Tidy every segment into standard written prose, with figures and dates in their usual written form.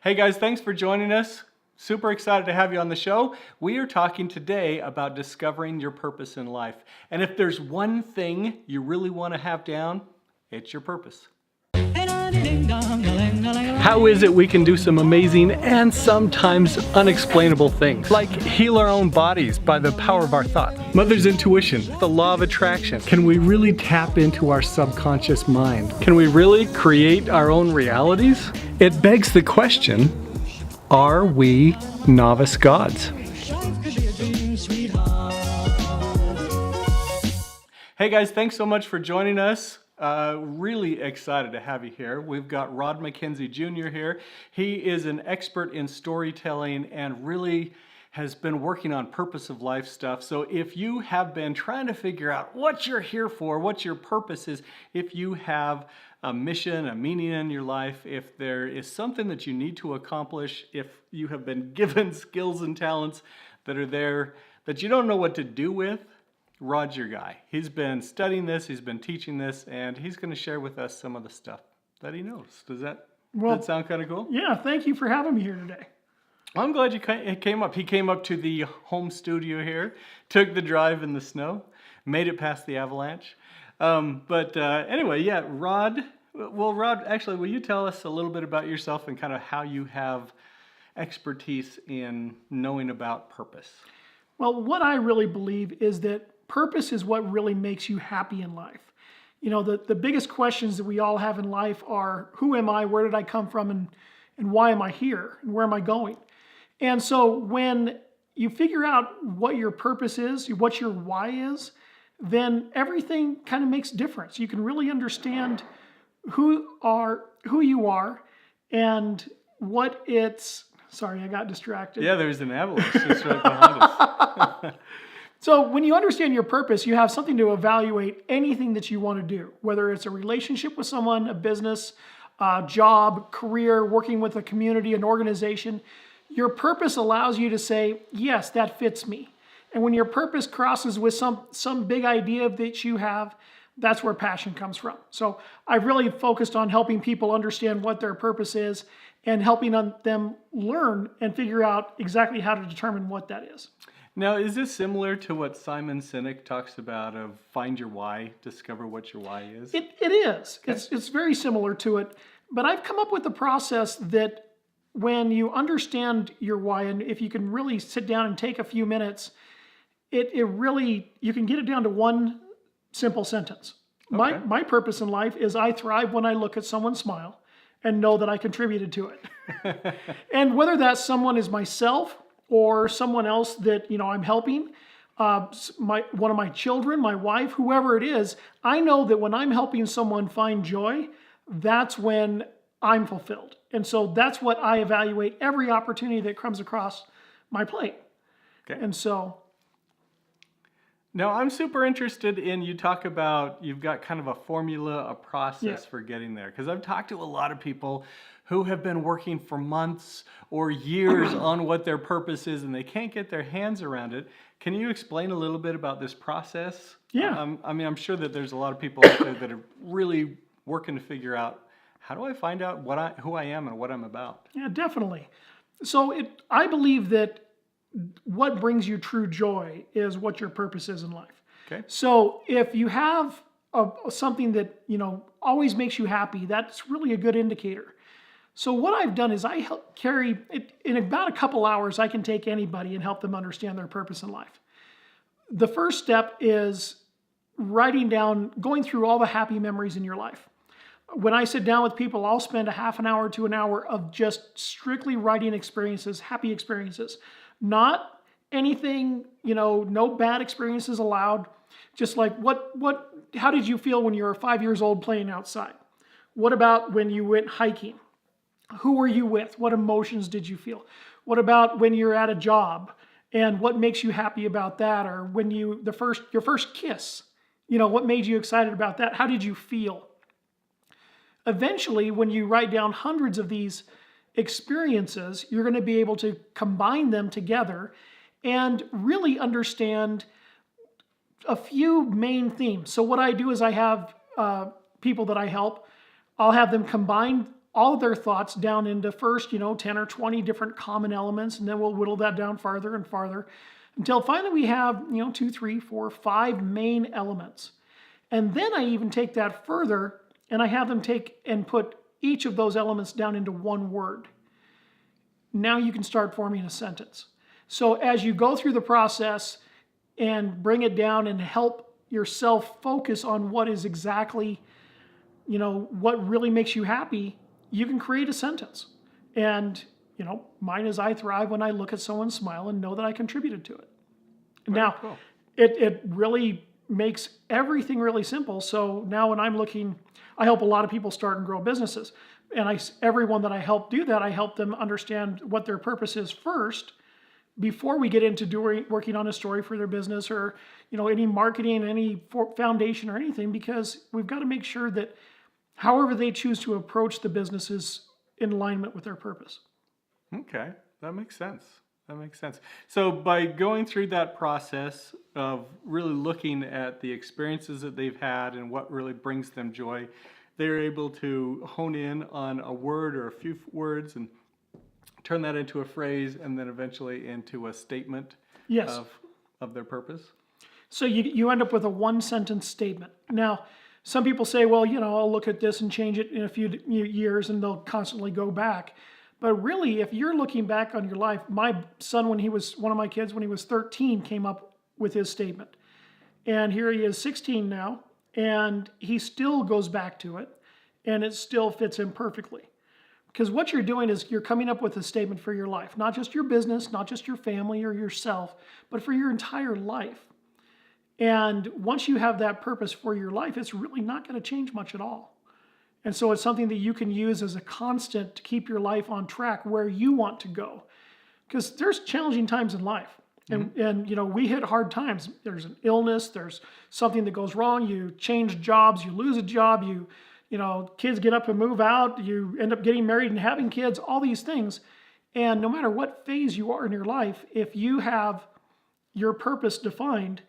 Hey guys, thanks for joining us. Super excited to have you on the show. We are talking today about discovering your purpose in life. And if there's one thing you really want to have down, it's your purpose. How is it we can do some amazing and sometimes unexplainable things, like heal our own bodies by the power of our thoughts? Mother's intuition, the law of attraction. Can we really tap into our subconscious mind? Can we really create our own realities? It begs the question, are we novice gods? Hey guys, thanks so much for joining us. Really excited to have you here. We've got McKenzie Jr. here. He is an expert in storytelling and really has been working on purpose of life stuff. So if you have been trying to figure out what you're here for, what your purpose is, if you have a mission, a meaning in your life, if there is something that you need to accomplish, if you have been given skills and talents that are there that you don't know what to do with, Rod's your guy. He's been studying this, he's been teaching this, and he's going to share with us some of the stuff that he knows. Does that sound kind of cool? Yeah, thank you for having me here today. I'm glad you came up. He came up to the home studio here, took the drive in the snow, made it past the avalanche. Anyway, yeah, Rod, actually, will you tell us a little bit about yourself and kind of how you have expertise in knowing about purpose? Well, what I really believe is that purpose is what really makes you happy in life. You know, the biggest questions that we all have in life are, who am I, where did I come from, and why am I here, and where am I going? And so when you figure out what your purpose is, what your why is, then everything kind of makes a difference. You can really understand who you are and what it's... Sorry, I got distracted. Yeah, there's an avalanche just right behind us. So when you understand your purpose, you have something to evaluate anything that you want to do, whether it's a relationship with someone, a business, a job, career, working with a community, an organization. Your purpose allows you to say, yes, that fits me. And when your purpose crosses with some big idea that you have, that's where passion comes from. So I've really focused on helping people understand what their purpose is and helping them learn and figure out exactly how to determine what that is. Now, is this similar to what Simon Sinek talks about of find your why, discover what your why is? It is. Okay. It's very similar to it. But I've come up with a process that when you understand your why, and if you can really sit down and take a few minutes, you can get it down to one simple sentence. Okay. My purpose in life is I thrive when I look at someone smile and know that I contributed to it. And whether that someone is myself or someone else that I'm helping, one of my children, my wife, whoever it is, I know that when I'm helping someone find joy, that's when I'm fulfilled. And so that's what I evaluate every opportunity that comes across my plate. Okay. And so... Now, I'm super interested in, you talk about, you've got kind of a formula, a process for getting there. Because I've talked to a lot of people who have been working for months or years on what their purpose is and they can't get their hands around it. Can you explain a little bit about this process? Yeah. I'm sure that there's a lot of people out there that are really working to figure out, how do I find out who I am and what I'm about? Yeah, definitely. So I believe that what brings you true joy is what your purpose is in life. Okay. So if you have something that always makes you happy, that's really a good indicator. So what I've done is I help carry it in about a couple hours. I can take anybody and help them understand their purpose in life. The first step is writing down, going through all the happy memories in your life. When I sit down with people, I'll spend a half an hour to an hour of just strictly writing experiences, happy experiences. Not anything, no bad experiences allowed. Just like how did you feel when you were 5 years old playing outside? What about when you went hiking? Who were you with? What emotions did you feel? What about when you're at a job and what makes you happy about that? Or when your first kiss, what made you excited about that? How did you feel? Eventually, when you write down hundreds of these experiences, you're going to be able to combine them together and really understand a few main themes. So what I do is I have people that I help. I'll have them combine all of their thoughts down into first, 10 or 20 different common elements, and then we'll whittle that down farther and farther until finally we have, 2, 3, 4, 5 main elements. And then I even take that further and I have them take and put each of those elements down into one word. Now you can start forming a sentence. So as you go through the process and bring it down and help yourself focus on what is exactly, what really makes you happy, you can create a sentence. And, mine is I thrive when I look at someone smile and know that I contributed to it. Now, cool. it really makes everything really simple. So now when I'm looking, I help a lot of people start and grow businesses. And everyone that I help do that, I help them understand what their purpose is first before we get into working on a story for their business or, any marketing, any foundation or anything, because we've got to make sure that however they choose to approach the business is in alignment with their purpose. Okay, that makes sense. So by going through that process of really looking at the experiences that they've had and what really brings them joy, they're able to hone in on a word or a few words and turn that into a phrase and then eventually into a statement of their purpose. So you end up with a one-sentence statement. Now, some people say, well, I'll look at this and change it in a few years and they'll constantly go back. But really, if you're looking back on your life, my son, one of my kids, when he was 13, came up with his statement. And here he is 16 now, and he still goes back to it, and it still fits him perfectly. Because what you're doing is you're coming up with a statement for your life, not just your business, not just your family or yourself, but for your entire life. And once you have that purpose for your life, it's really not going to change much at all. And so it's something that you can use as a constant to keep your life on track where you want to go. Because there's challenging times in life. And we hit hard times. There's an illness, there's something that goes wrong, you change jobs, you lose a job, kids get up and move out, you end up getting married and having kids, all these things. And no matter what phase you are in your life, if you have your purpose defined,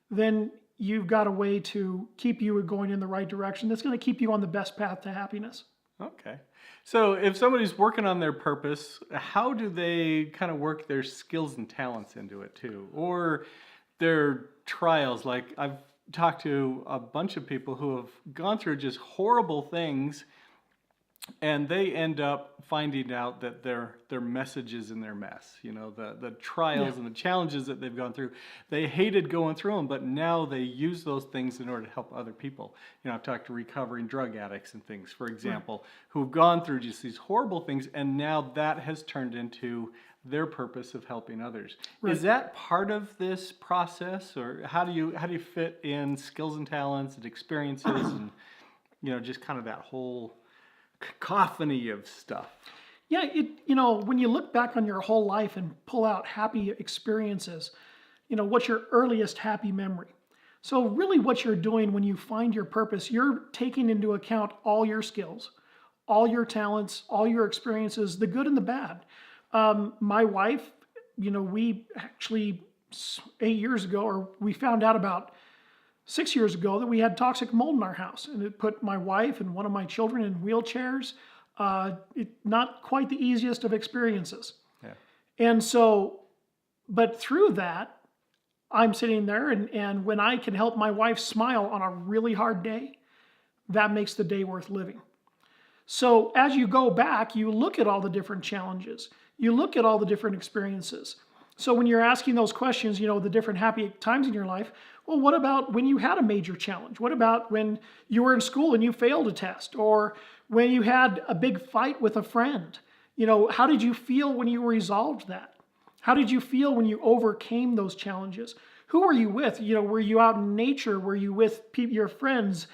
then you've got a way to keep you going in the right direction that's going to keep you on the best path to happiness. Okay. So if somebody's working on their purpose, how do they kind of work their skills and talents into it too? Or their trials? Like I've talked to a bunch of people who have gone through just horrible things and they end up finding out that their message is in their mess. The trials and the challenges that they've gone through, they hated going through them, but now they use those things in order to help other people. I've talked to recovering drug addicts and things, for example, who've gone through just these horrible things, and now that has turned into their purpose of helping others. Right. Is that part of this process, or how do you fit in skills and talents and experiences and just kind of that whole cacophony of stuff? Yeah, when you look back on your whole life and pull out happy experiences, what's your earliest happy memory? So really what you're doing when you find your purpose, you're taking into account all your skills, all your talents, all your experiences, the good and the bad. My wife, we actually 8 years ago, or we found out about 6 years ago that we had toxic mold in our house, and it put my wife and one of my children in wheelchairs. Not quite the easiest of experiences. Yeah. And so, but through that, I'm sitting there and when I can help my wife smile on a really hard day, that makes the day worth living. So as you go back, you look at all the different challenges. You look at all the different experiences. So when you're asking those questions, the different happy times in your life, well, what about when you had a major challenge? What about when you were in school and you failed a test? Or when you had a big fight with a friend? How did you feel when you resolved that? How did you feel when you overcame those challenges? Who were you with? Were you out in nature? Were you with your friends?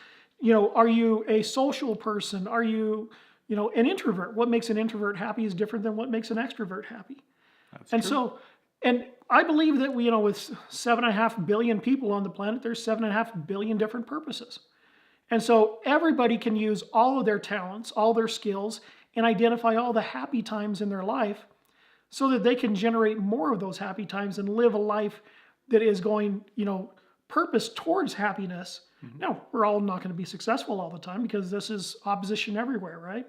Are you a social person? Are you, an introvert? What makes an introvert happy is different than what makes an extrovert happy. That's true. And I believe that with 7.5 billion people on the planet, there's 7.5 billion different purposes. And so everybody can use all of their talents, all their skills, and identify all the happy times in their life so that they can generate more of those happy times and live a life that is going, purpose towards happiness. Mm-hmm. Now, we're all not going to be successful all the time because this is opposition everywhere, right?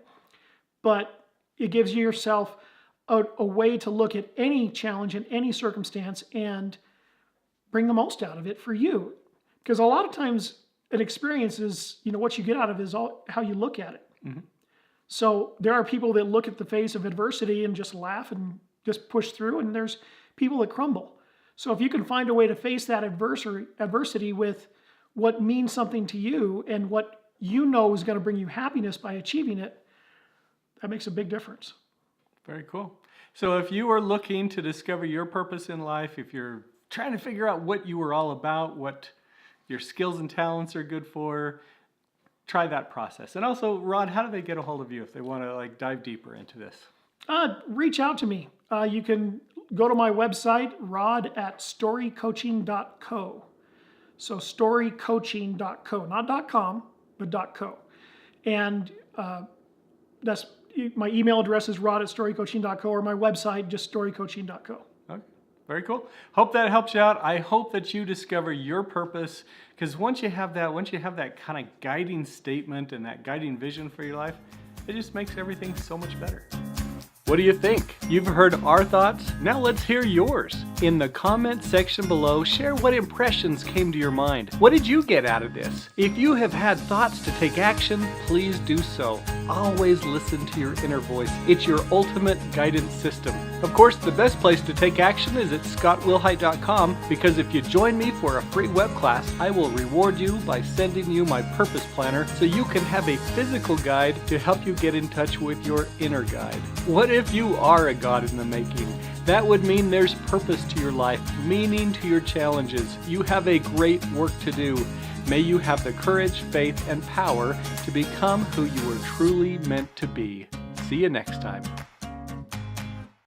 but it gives yourself a way to look at any challenge in any circumstance and bring the most out of it for you. Because a lot of times an experience is, what you get out of it is how you look at it. Mm-hmm. So there are people that look at the face of adversity and just laugh and just push through, and there's people that crumble. So if you can find a way to face that adversity with what means something to you and what you know is going to bring you happiness by achieving it, that makes a big difference. Very cool. So if you are looking to discover your purpose in life, if you're trying to figure out what you are all about, what your skills and talents are good for, try that process. And also, Rod, how do they get a hold of you if they want to dive deeper into this? Reach out to me. You can go to my website, rod@storycoaching.co. So storycoaching.co, not .com, but .co. And that's my email address is rod@storycoaching.co, or my website, just storycoaching.co. Okay. Very cool. Hope that helps you out. I hope that you discover your purpose, because once you have that kind of guiding statement and that guiding vision for your life, it just makes everything so much better. What do you think? You've heard our thoughts. Now let's hear yours. In the comment section below, share what impressions came to your mind. What did you get out of this? If you have had thoughts to take action, please do so. Always listen to your inner voice. It's your ultimate guidance system. Of course, the best place to take action is at scottwilhite.com, because if you join me for a free web class, I will reward you by sending you my purpose planner so you can have a physical guide to help you get in touch with your inner guide. What if you are a God in the making? That would mean there's purpose to your life, meaning to your challenges. You have a great work to do. May you have the courage, faith, and power to become who you were truly meant to be. See you next time.